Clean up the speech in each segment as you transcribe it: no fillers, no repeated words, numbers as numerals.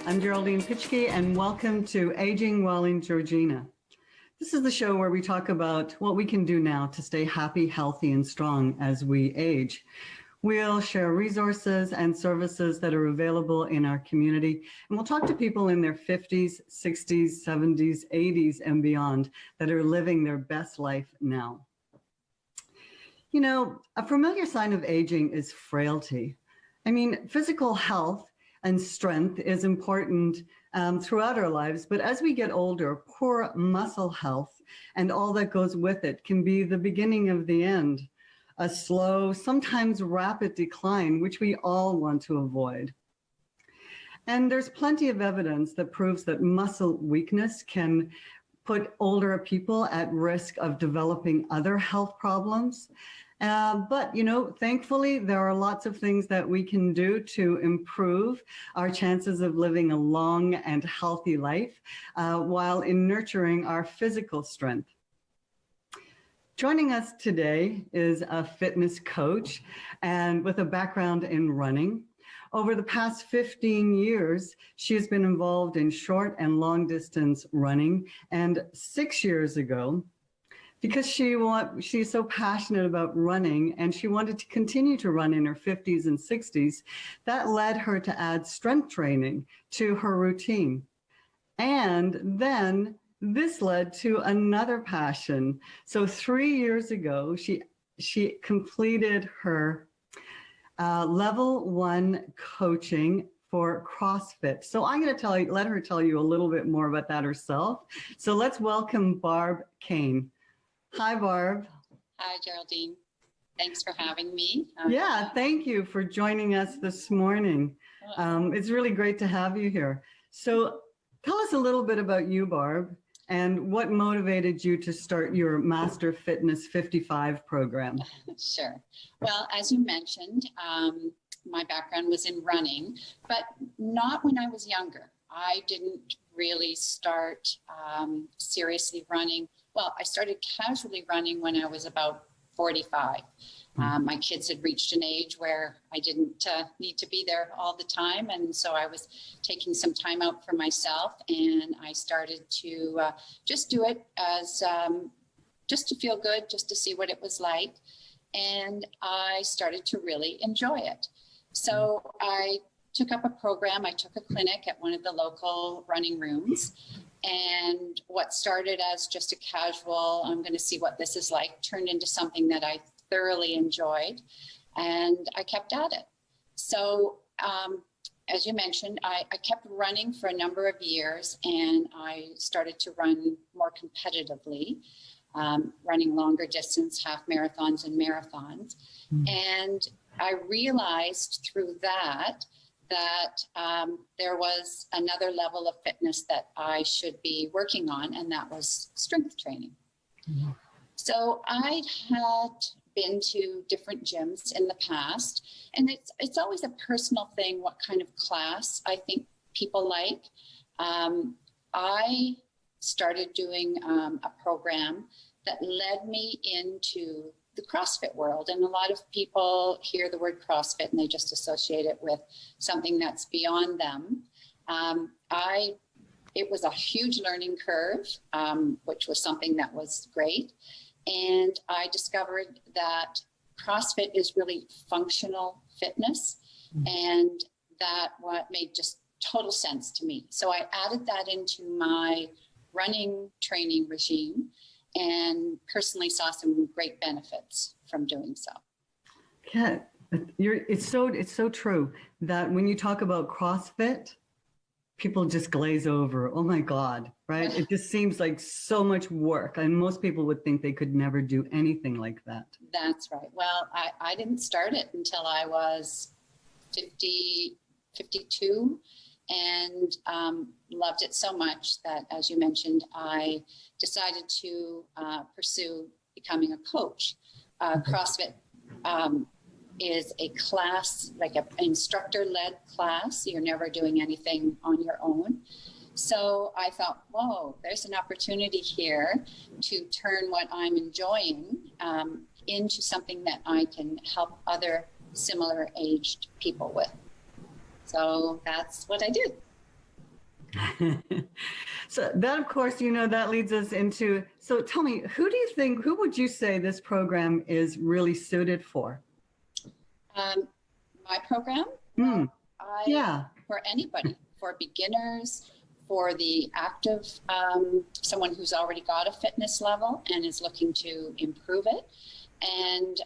I'm Geraldine Pitschke, and welcome to Aging While in Georgina. This is the show where we talk about what we can do now to stay happy, healthy, and strong as we age. We'll share resources and services that are available in our community, and we'll talk to people in their 50s, 60s, 70s, 80s, and beyond that are living their best life now. You know, a familiar sign of aging is frailty. I mean, physical health and strength is important throughout our lives, but as we get older, poor muscle health and all that goes with it can be the beginning of the end. A slow, sometimes rapid decline, which we all want to avoid. And there's plenty of evidence that proves that muscle weakness can put older people at risk of developing other health problems. But, you know, thankfully, there are lots of things that we can do to improve our chances of living a long and healthy life while in nurturing our physical strength. Joining us today is a fitness coach and with a background in running. Over the past 15 years, she has been involved in short and long distance running. And 6 years ago, because she's so passionate about running and she wanted to continue to run in her 50s and 60s, that led her to add strength training to her routine. And then this led to another passion. So 3 years ago, she completed her level 1 coaching for CrossFit. So I'm going to let her tell you a little bit more about that herself. So let's welcome Barb Cain. Hi, Barb. Hi, Geraldine. Thanks for having me. Yeah, thank you for joining us this morning. It's really great to have you here. So tell us a little bit about you, Barb, and what motivated you to start your Master Fitness 55 program? Sure. Well, as you mentioned, my background was in running, but not when I was younger. I didn't really start seriously running. Well, I started casually running when I was about 45. My kids had reached an age where I didn't need to be there all the time. And so I was taking some time out for myself, and I started to just do it as just to feel good, just to see what it was like. And I started to really enjoy it. So I took up a program. I took a clinic at one of the local running rooms. And what started as just a casual, I'm going to see what this is like, turned into something that I thoroughly enjoyed, and I kept at it. So as you mentioned, I kept running for a number of years, and I started to run more competitively, running longer distance, half marathons and marathons. And I realized through that there was another level of fitness that I should be working on, and that was strength training. So I had been to different gyms in the past, and it's always a personal thing what kind of class I think people like. I started doing a program that led me into the CrossFit world. And a lot of people hear the word CrossFit and they just associate it with something that's beyond them. It was a huge learning curve, which was something that was great. And I discovered that CrossFit is really functional fitness, and that what made just total sense to me. So I added that into my running training regime, and personally saw some great benefits from doing so. Yeah, it's so true that when you talk about CrossFit, people just glaze over. Oh my God, right? It just seems like so much work, and most people would think they could never do anything like that. That's right. Well, I didn't start it until I was 52. And loved it so much that, as you mentioned, I decided to pursue becoming a coach. CrossFit is a class, like an instructor-led class. You're never doing anything on your own. So I thought, whoa, there's an opportunity here to turn what I'm enjoying into something that I can help other similar aged people with. So that's what I did. So that, of course, that leads us into, so tell me, who would you say this program is really suited for? My program, Mm, I yeah. for anybody, for beginners, for the active, someone who's already got a fitness level and is looking to improve it, and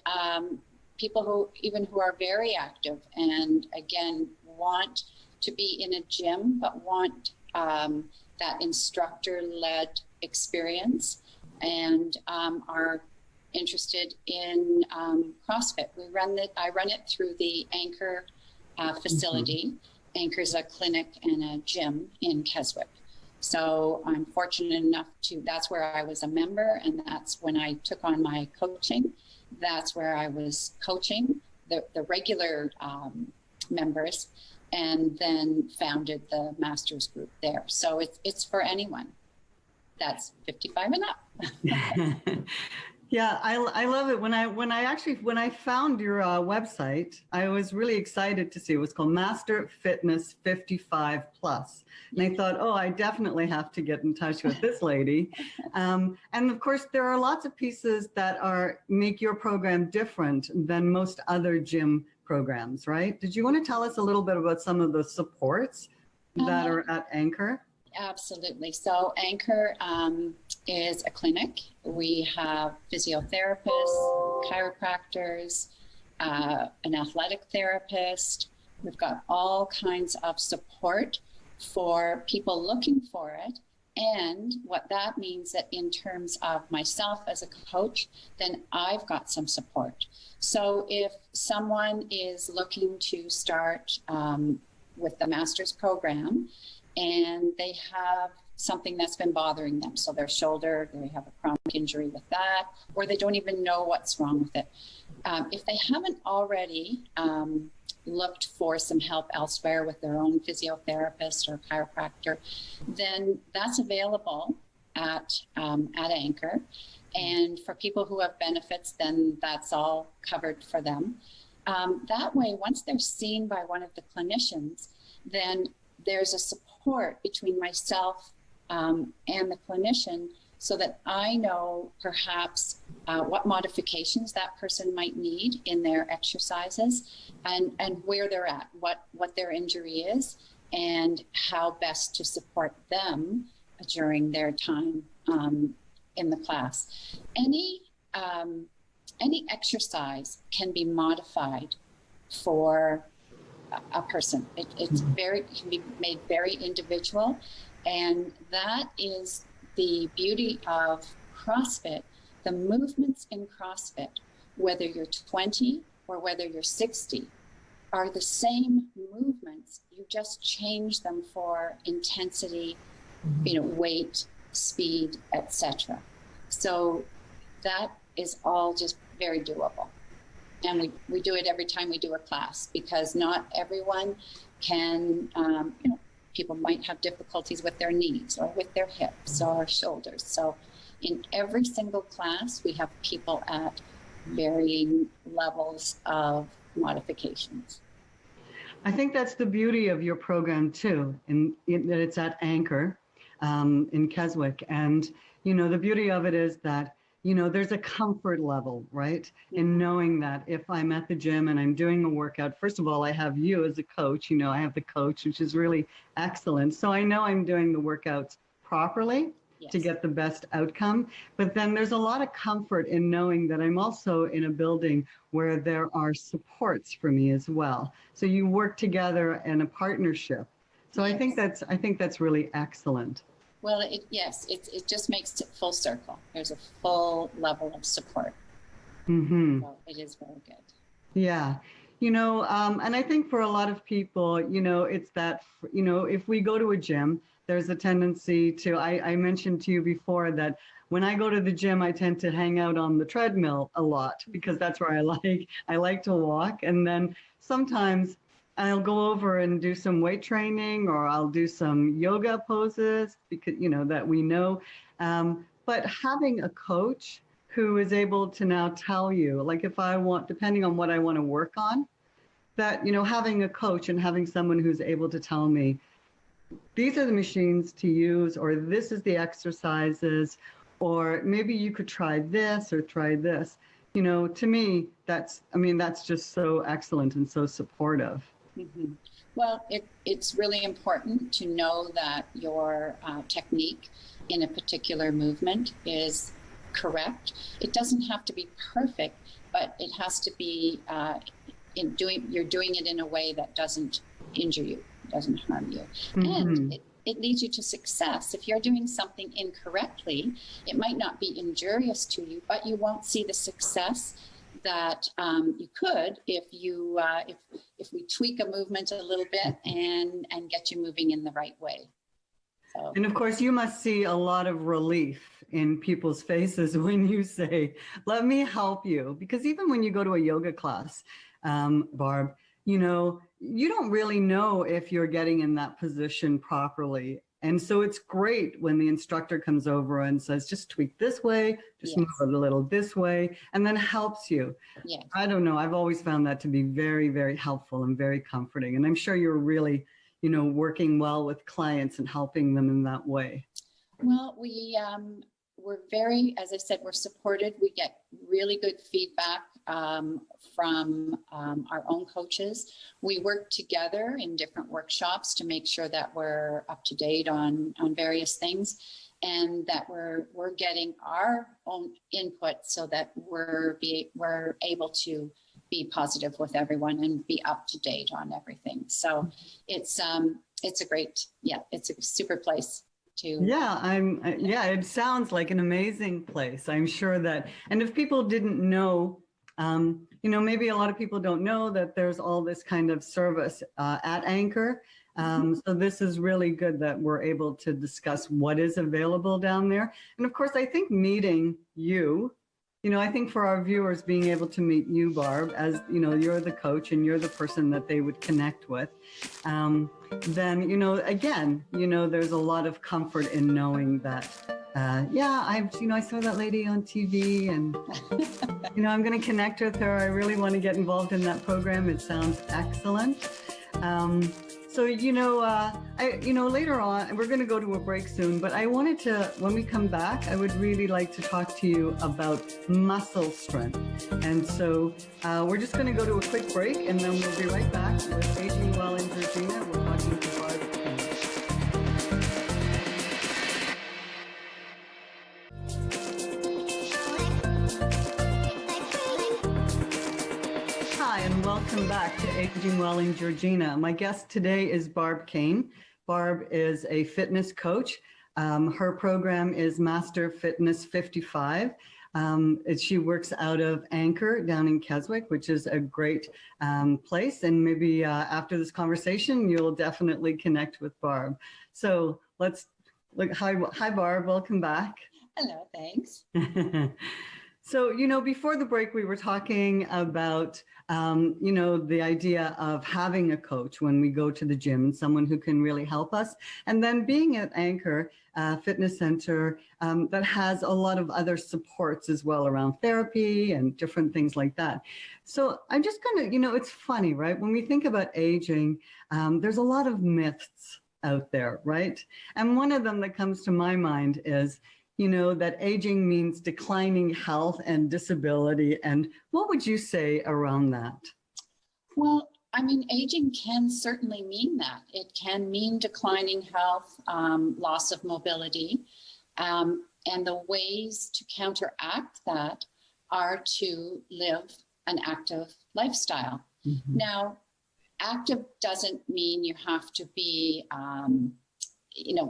people who are very active and again want to be in a gym but want that instructor-led experience and are interested in CrossFit. I run it through the Anchor facility. Mm-hmm. Anchor is a clinic and a gym in Keswick. So I'm fortunate enough that's where I was a member, and that's when I took on my coaching. That's where I was coaching the regular members, and then founded the master's group there. So it's for anyone that's 55 and up. Yeah, I love it. When I found your website, I was really excited to see it was called Master Fitness 55 Plus. And I thought, I definitely have to get in touch with this lady. And of course, there are lots of pieces that make your program different than most other gym programs, right? Did you want to tell us a little bit about some of the supports that are at Anchor? Absolutely. So Anchor is a clinic. We have physiotherapists, chiropractors, an athletic therapist. We've got all kinds of support for people looking for it. And what that means that in terms of myself as a coach, then I've got some support. So if someone is looking to start with the master's program, and they have something that's been bothering them. So their shoulder, they have a chronic injury with that, or they don't even know what's wrong with it. If they haven't already looked for some help elsewhere with their own physiotherapist or chiropractor, then that's available at Anchor. And for people who have benefits, then that's all covered for them. That way, once they're seen by one of the clinicians, then there's a support between myself and the clinician so that I know perhaps what modifications that person might need in their exercises and where they're at, what their injury is, and how best to support them during their time in the class. Any exercise can be modified for a person. It can be made very individual, and that is the beauty of CrossFit. The movements in CrossFit, whether you're 20 or whether you're 60, are the same movements. You just change them for intensity, weight, speed, etc. So that is all just very doable. And we do it every time we do a class, because not everyone can, people might have difficulties with their knees or with their hips or shoulders. So in every single class, we have people at varying levels of modifications. I think that's the beauty of your program too, in that it's at Anchor in Keswick. And, the beauty of it is that there's a comfort level, right? In knowing that if I'm at the gym and I'm doing a workout, first of all, I have you as a coach, I have the coach, which is really excellent. So I know I'm doing the workouts properly to get the best outcome. But then there's a lot of comfort in knowing that I'm also in a building where there are supports for me as well. So you work together in a partnership. So I think that's really excellent. Well, it just makes it full circle. There's a full level of support. Mm-hmm. So it is very good. Yeah. And I think for a lot of people, it's that, if we go to a gym, there's a tendency to, I mentioned to you before that when I go to the gym, I tend to hang out on the treadmill a lot because that's where I like to walk. And then sometimes I'll go over and do some weight training, or I'll do some yoga poses because, that we know. But having a coach who is able to now tell you, like if I want, depending on what I want to work on, that, having a coach and having someone who's able to tell me, these are the machines to use, or this is the exercises, or maybe you could try this or try this. To me, that's just so excellent and so supportive. Mm-hmm. Well, it's really important to know that your technique in a particular movement is correct. It doesn't have to be perfect, but it has to be you're doing it in a way that doesn't injure you, doesn't harm you. And it leads you to success. If you're doing something incorrectly, it might not be injurious to you, but you won't see the success that you could if we tweak a movement a little bit and get you moving in the right way. So. And of course, you must see a lot of relief in people's faces when you say, let me help you. Because even when you go to a yoga class, Barb, you don't really know if you're getting in that position properly. And so it's great when the instructor comes over and says, just tweak this way, just move a little this way, and then helps you. Yes. I don't know. I've always found that to be very, very helpful and very comforting. And I'm sure you're really, working well with clients and helping them in that way. Well, we're very, as I said, we're supported. We get really good feedback from our own coaches. We work together in different workshops to make sure that we're up to date on various things, and that we're getting our own input so that we're able to be positive with everyone and be up to date on everything. So it's a super place. It sounds like an amazing place. I'm sure that, and if people didn't know, maybe a lot of people don't know that there's all this kind of service at Anchor. So this is really good that we're able to discuss what is available down there. And of course, I think meeting you, I think for our viewers, being able to meet you, Barb, as you're the coach and you're the person that they would connect with, then, again, there's a lot of comfort in knowing that, I saw that lady on TV and, I'm going to connect with her. I really want to get involved in that program. It sounds excellent. So, later on, we're going to go to a break soon, but I wanted to, when we come back, I would really like to talk to you about muscle strength. And so we're just going to go to a quick break, and then we'll be right back with Aging Well and Georgina. We're talking to Barb. Welcome back to Aging Well in Georgina. My guest today is Barb Cain. Barb is a fitness coach. Her program is Master Fitness 55. She works out of Anchor down in Keswick, which is a great place. And maybe after this conversation, you'll definitely connect with Barb. So let's look. Hi, Barb. Welcome back. Hello. Thanks. So, before the break, we were talking about, the idea of having a coach when we go to the gym, someone who can really help us. And then being at Anchor Fitness Center that has a lot of other supports as well around therapy and different things like that. So I'm just going to, it's funny, right? When we think about aging, there's a lot of myths out there, right? And one of them that comes to my mind is, that aging means declining health and disability. And what would you say around that? Well, aging can certainly mean that. It can mean declining health, loss of mobility. And the ways to counteract that are to live an active lifestyle. Mm-hmm. Now, active doesn't mean you have to be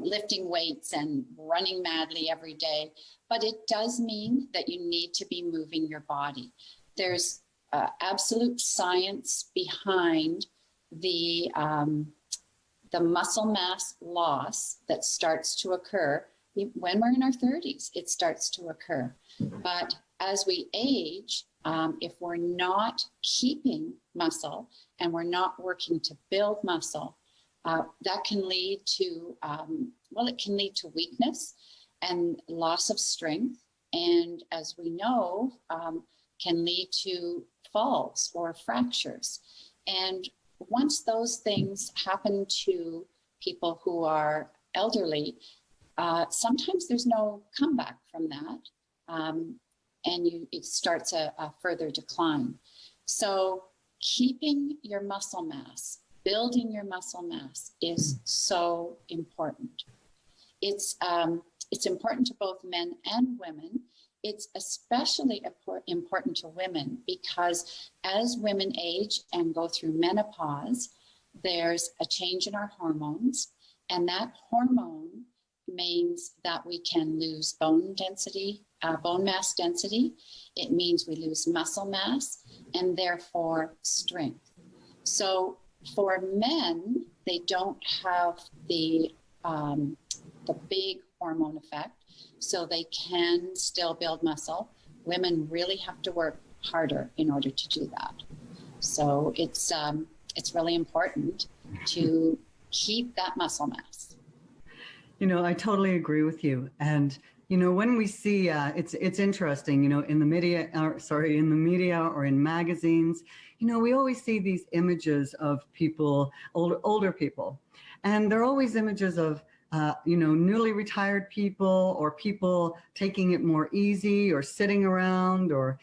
lifting weights and running madly every day, but it does mean that you need to be moving your body. There's absolute science behind the muscle mass loss that starts to occur when we're in our 30s. It starts to occur, but as we age, if we're not keeping muscle and we're not working to build muscle, that can lead to, it can lead to weakness and loss of strength. And as we know, can lead to falls or fractures. And once those things happen to people who are elderly, sometimes there's no comeback from that. And it starts a further decline. So keeping your muscle mass, building your muscle mass is so important. It's important to both men and women. It's especially important to women because as women age and go through menopause, there's a change in our hormones, and that hormone means that we can lose bone mass density. It means we lose muscle mass and therefore strength. So for men, they don't have the big hormone effect, so they can still build muscle. Women really have to work harder in order to do that. So it's really important to keep that muscle mass. I totally agree with you. And when we see, it's interesting, in the media or in magazines, we always see these images of people, older people, and they're always images of, newly retired people or people taking it more easy or sitting around or,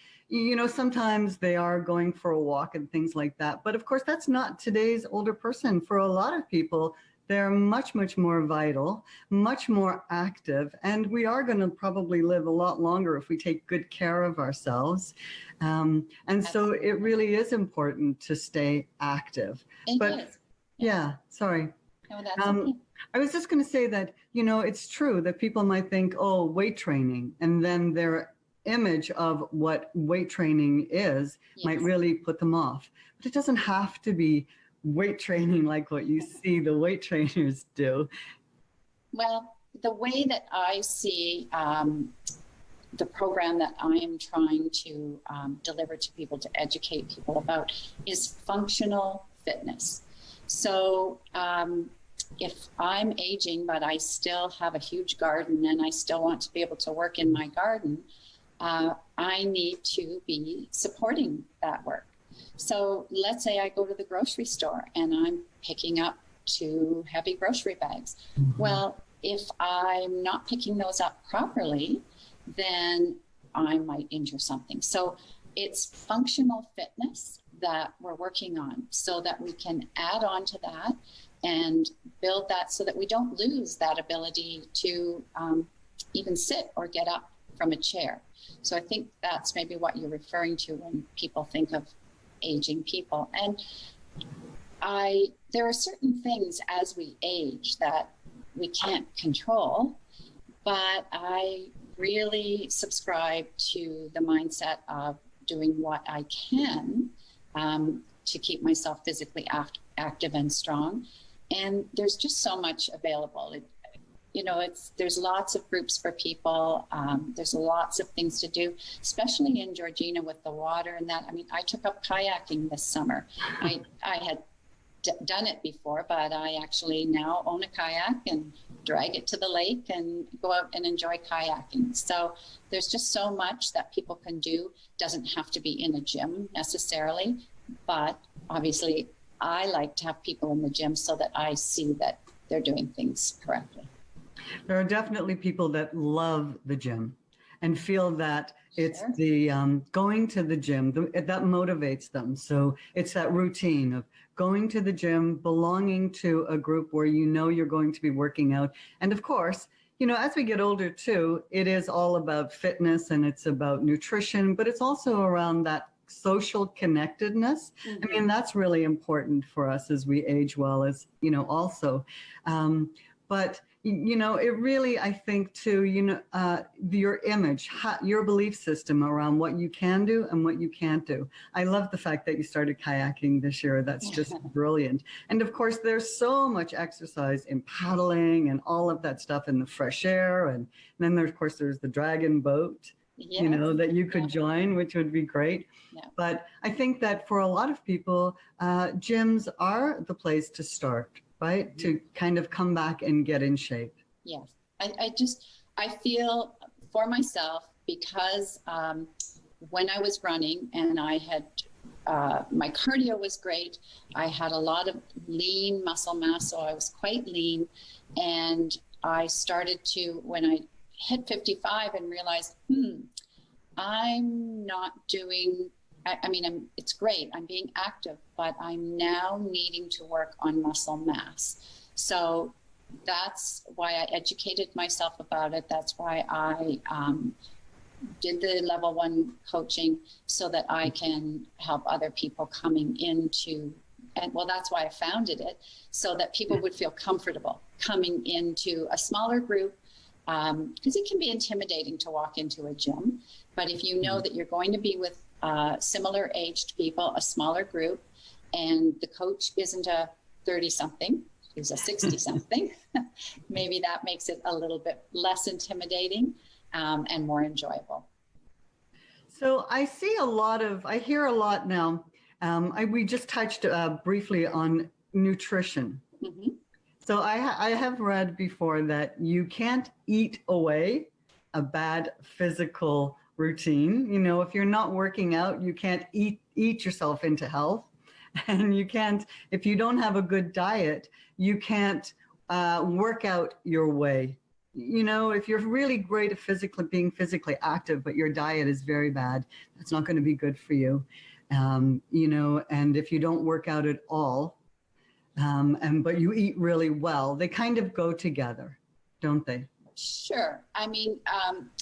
sometimes they are going for a walk and things like that. But of course, that's not today's older person. For a lot of people, they're much, much more vital, much more active, and we are going to probably live a lot longer if we take good care of ourselves. And so it really is important to stay active. It is. Yeah, sorry. No, that's okay. I was just going to say that, it's true that people might think, oh, weight training, and then their image of what weight training is might really put them off. But it doesn't have to be weight training like what you see the weight trainers do. Well, the way that I see the program that I am trying to deliver to people, to educate people about, is functional fitness. So if I'm aging, but I still have a huge garden and I still want to be able to work in my garden, I need to be supporting that work. So let's say I go to the grocery store and I'm picking up 2 heavy grocery bags. Mm-hmm. Well, if I'm not picking those up properly, then I might injure something. So it's functional fitness that we're working on so that we can add on to that and build that so that we don't lose that ability to even sit or get up from a chair. So I think that's maybe what you're referring to when people think of aging people. And there are certain things as we age that we can't control, but I really subscribe to the mindset of doing what I can to keep myself physically active and strong. And there's just so much available. There's lots of groups for people. There's lots of things to do, especially in Georgina with the water and that. I mean, I took up kayaking this summer. I had done it before, but I actually now own a kayak and drag it to the lake and go out and enjoy kayaking. So there's just so much that people can do. Doesn't have to be in a gym necessarily, but obviously I like to have people in the gym so that I see that they're doing things correctly. There are definitely people that love the gym and feel that it's the going to the gym that motivates them. So it's that routine of going to the gym, belonging to a group where you're going to be working out. And of course, as we get older too, it is all about fitness and it's about nutrition, but it's also around that social connectedness. Mm-hmm. I mean, that's really important for us as we age well as, also. But it really, I think too, your image, your belief system around what you can do and what you can't do. I love the fact that you started kayaking this year. That's just brilliant. And of course, there's so much exercise in paddling and all of that stuff in the fresh air. And then there's the dragon boat, that you could join, which would be great. Yeah. But I think that for a lot of people, gyms are the place to start. Right? To kind of come back and get in shape. Yes. I feel for myself because when I was running and I had my cardio was great. I had a lot of lean muscle mass, so I was quite lean. And I started to, when I hit 55 and realized, I'm not doing, it's great. I'm being active, but I'm now needing to work on muscle mass. So that's why I educated myself about it. That's why I did the level 1 coaching, so that I can help other people coming into, and well, that's why I founded it, so that people would feel comfortable coming into a smaller group, because it can be intimidating to walk into a gym. But if you know that you're going to be with similar aged people, a smaller group, and the coach isn't a 30-something, he's a 60-something, maybe that makes it a little bit less intimidating and more enjoyable. So I hear a lot now. We just touched briefly on nutrition. Mm-hmm. So I have read before that you can't eat away a bad physical routine. You know, if you're not working out, you can't eat yourself into health. And you can't, if you don't have a good diet, you can't work out your way. You know, if you're really great at being physically active, but your diet is very bad, that's not going to be good for you. You know, and if you don't work out at all, but you eat really well, they kind of go together, don't they? Sure. I mean,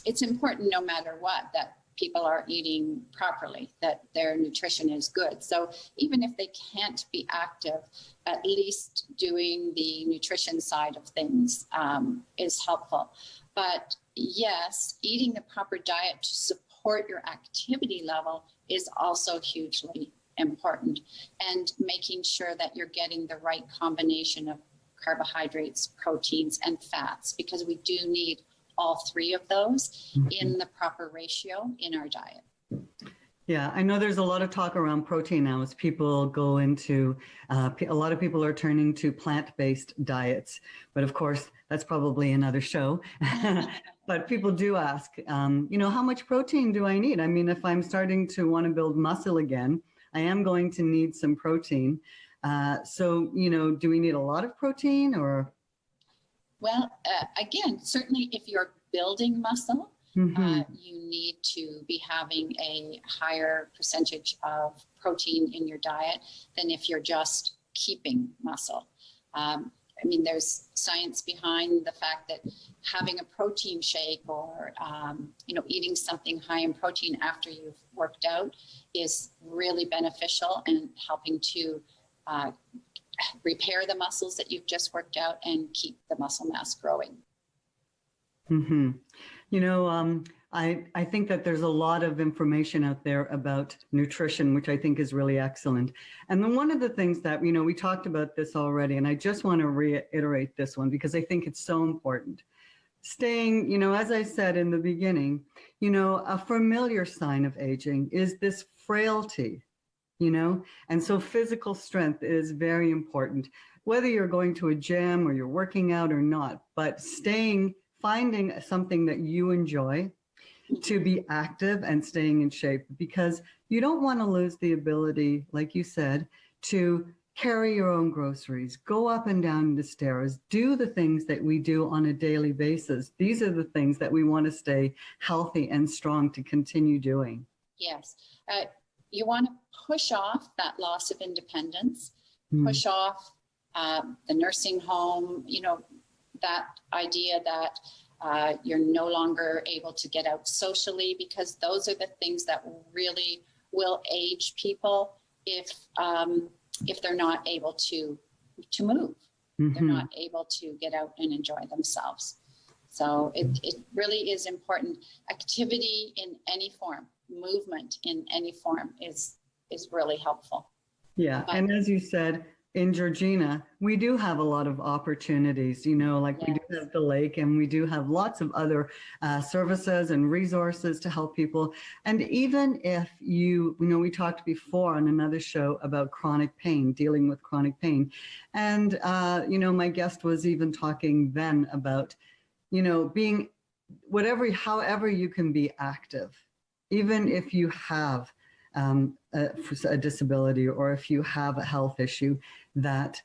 it's important no matter what that people are eating properly, that their nutrition is good. So even if they can't be active, at least doing the nutrition side of things is helpful. But yes, eating the proper diet to support your activity level is also hugely important, and making sure that you're getting the right combination of carbohydrates, proteins, and fats, because we do need all 3 of those in the proper ratio in our diet. Yeah, I know there's a lot of talk around protein now as people go into, a lot of people are turning to plant-based diets, but of course, that's probably another show. But people do ask, you know, how much protein do I need? I mean, if I'm starting to want to build muscle again, I am going to need some protein. So, you know, do we need a lot of protein or? Well, again, certainly if you're building muscle, you need to be having a higher percentage of protein in your diet than if you're just keeping muscle. I mean, there's science behind the fact that having a protein shake or, you know, eating something high in protein after you've worked out is really beneficial and helping to repair the muscles that you've just worked out and keep the muscle mass growing. Mm-hmm. You know, I think that there's a lot of information out there about nutrition, which I think is really excellent. And then one of the things that, you know, we talked about this already, and I just want to reiterate this one because I think it's so important. Staying, you know, as I said in the beginning, you know, a familiar sign of aging is this frailty. You know, and so physical strength is very important, whether you're going to a gym or you're working out or not, but finding something that you enjoy to be active and staying in shape, because you don't want to lose the ability, like you said, to carry your own groceries, go up and down the stairs, do the things that we do on a daily basis. These are the things that we want to stay healthy and strong to continue doing. Yes. You want to push off that loss of independence, push off the nursing home, you know, that idea that you're no longer able to get out socially, because those are the things that really will age people if they're not able to move. They're not able to get out and enjoy themselves. So it really is important. Activity in any form, movement in any form is really helpful. Yeah, but, and as you said, in Georgina, we do have a lot of opportunities, you know, like we do have the lake, and we do have lots of other services and resources to help people. And even if you know, we talked before on another show about chronic pain, dealing with chronic pain. And, you know, my guest was even talking then about, you know, however you can be active, even if you have a disability, or if you have a health issue, that,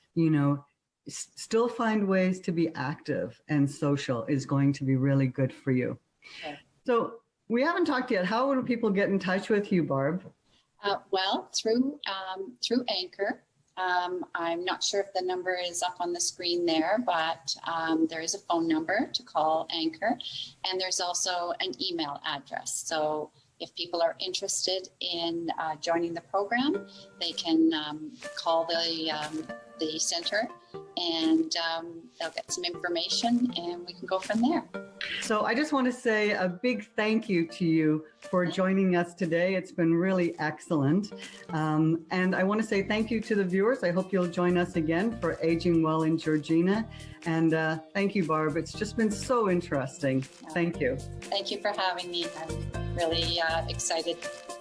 still find ways to be active and social is going to be really good for you. Okay. So we haven't talked yet. How do people get in touch with you, Barb? Well, through Anchor. I'm not sure if the number is up on the screen there, but there is a phone number to call Anchor, and there's also an email address. So if people are interested in joining the program, they can call the center, and they'll get some information, and we can go from there. So I just want to say a big thank you to you for joining us today. It's been really excellent. And I want to say thank you to the viewers. I hope you'll join us again for Aging Well in Georgina. And thank you, Barb. It's just been so interesting. Thank you. Thank you for having me. I'm really excited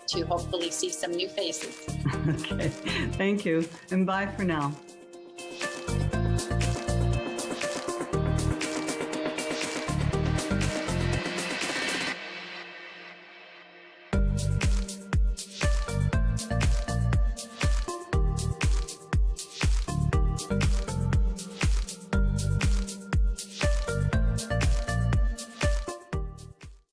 to hopefully see some new faces. Okay. Thank you. And bye for now.